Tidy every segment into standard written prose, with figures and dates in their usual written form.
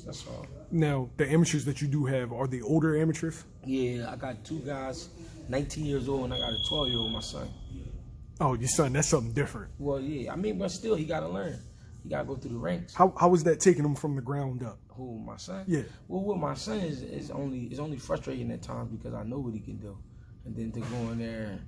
That's all. Now, the amateurs that you do have, are they older amateurs? Yeah, I got 2 guys, 19 years old, and I got a 12-year-old, my son. Oh, your son, that's something different. Well, yeah, I mean, but still, he got to learn. He got to go through the ranks. How was that taking him from the ground up? Who, my son? Yeah. Well, with my son is only frustrating at times because I know what he can do. And then to go in there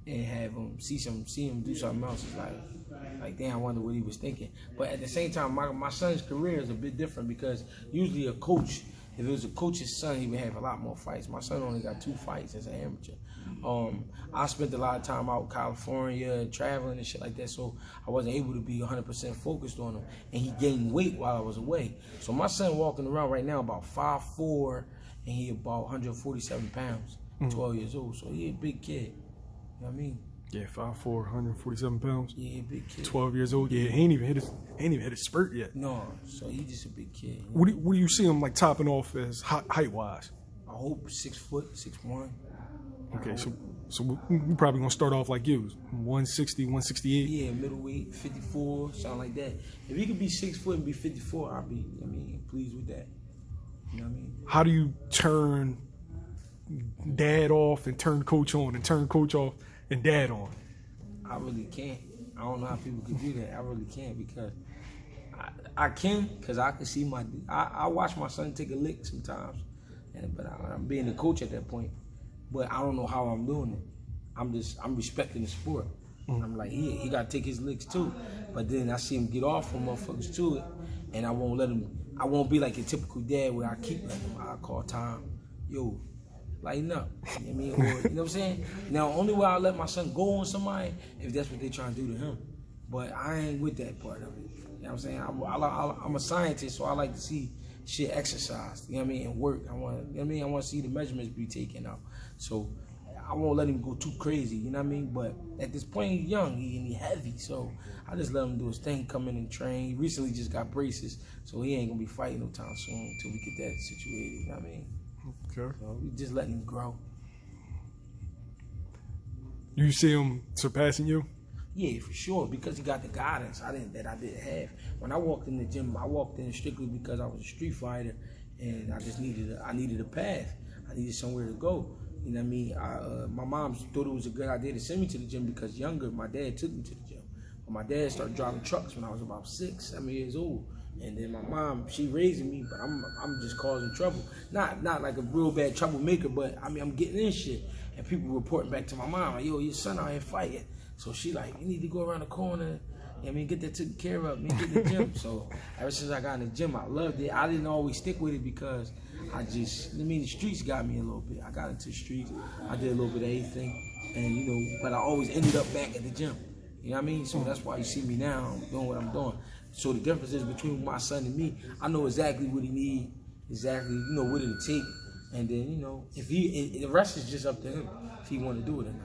and have him see him do something else is like damn, I wonder what he was thinking. But at the same time, my son's career is a bit different because usually a coach, if it was a coach's son, he would have a lot more fights. My son only got 2 fights as an amateur. I spent a lot of time out in California traveling and shit like that, so I wasn't able to be 100% focused on him. And he gained weight while I was away. So my son walking around right now about 5'4", and he about 147 pounds, 12 years old. So he a big kid. You know what I mean? Yeah, 5'4", 147 pounds. Yeah, big kid. 12 years old. Yeah, he ain't even hit his spurt yet. No, so he just a big kid. You know? What do you see him like topping off as height wise? I hope 6 foot, 6'1". Okay, so we're probably gonna start off like you, 160, 168. Yeah, middleweight, 54, something like that. If he could be 6 foot and be 54, I'll be, pleased with that. You know what I mean? How do you turn dad off and turn coach on and turn coach off and dad on? I really can't. I don't know how people can do that. I really can't because I can because I can see I watch my son take a lick sometimes, but I'm being the coach at that point. But I don't know how I'm doing it. I'm respecting the sport. I'm like, he got to take his licks too. But then I see him get off from motherfuckers to it, and I won't let him. I won't be like a typical dad where I keep letting him. I call time, yo, lighten up. You know what I mean? Or, you know what I'm saying? Now, only way I'll let my son go on somebody if that's what they trying to do to him. But I ain't with that part of it. You know what I'm saying? I'm a scientist, so I like to see shit exercised. You know what I mean? And work. I want to see the measurements be taken out. So I won't let him go too crazy. You know what I mean? But at this point, he's young and he heavy, so I just let him do his thing, come in and train. He recently just got braces, so he ain't gonna be fighting no time soon until we get that situated. You know what I mean? Okay. So we just letting him grow. You see him surpassing you? Yeah, for sure, because he got the guidance that I didn't have. When I walked in the gym, I walked in strictly because I was a street fighter, and I just needed a path. I needed somewhere to go. You know what I mean? My mom thought it was a good idea to send me to the gym because younger, my dad took me to the gym. But my dad started driving trucks when I was about 6, 7 years old. And then my mom, she raising me, but I'm just causing trouble. Not like a real bad troublemaker, but I mean, I'm getting in shit. And people reporting back to my mom, like, yo, your son out here fighting. So she like, you need to go around the corner, get that taken care of, get in the gym. So ever since I got in the gym, I loved it. I didn't always stick with it because the streets got me a little bit. I got into the streets. I did a little bit of everything. And, but I always ended up back at the gym. You know what I mean? So that's why you see me now doing what I'm doing. So the difference is between my son and me, I know exactly what he needs, exactly, what it'll take. And then, if the rest is just up to him, if he want to do it or not.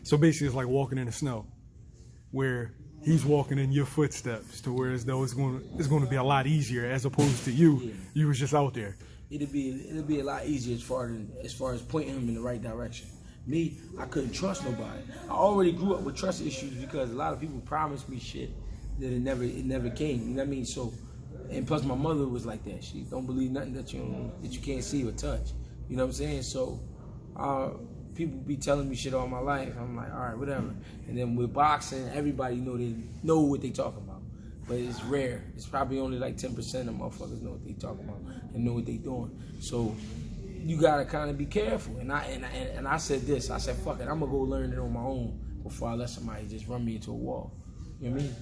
So basically it's like walking in the snow, where he's walking in your footsteps to where as though it's going to be a lot easier as opposed to you. Yeah. You was just out there. It'll be a lot easier as far as pointing him in the right direction. Me, I couldn't trust nobody. I already grew up with trust issues because a lot of people promised me shit that it never came. You know what I mean? So, and plus my mother was like that. She don't believe nothing that you can't see or touch. You know what I'm saying? So, people be telling me shit all my life. I'm like, all right, whatever. And then with boxing, everybody know what they talking about. But it's rare. It's probably only like 10% of motherfuckers know what they talking about and know what they doing. So you gotta kind of be careful. And I said this. I said, fuck it. I'm gonna go learn it on my own before I let somebody just run me into a wall. You know what I mean?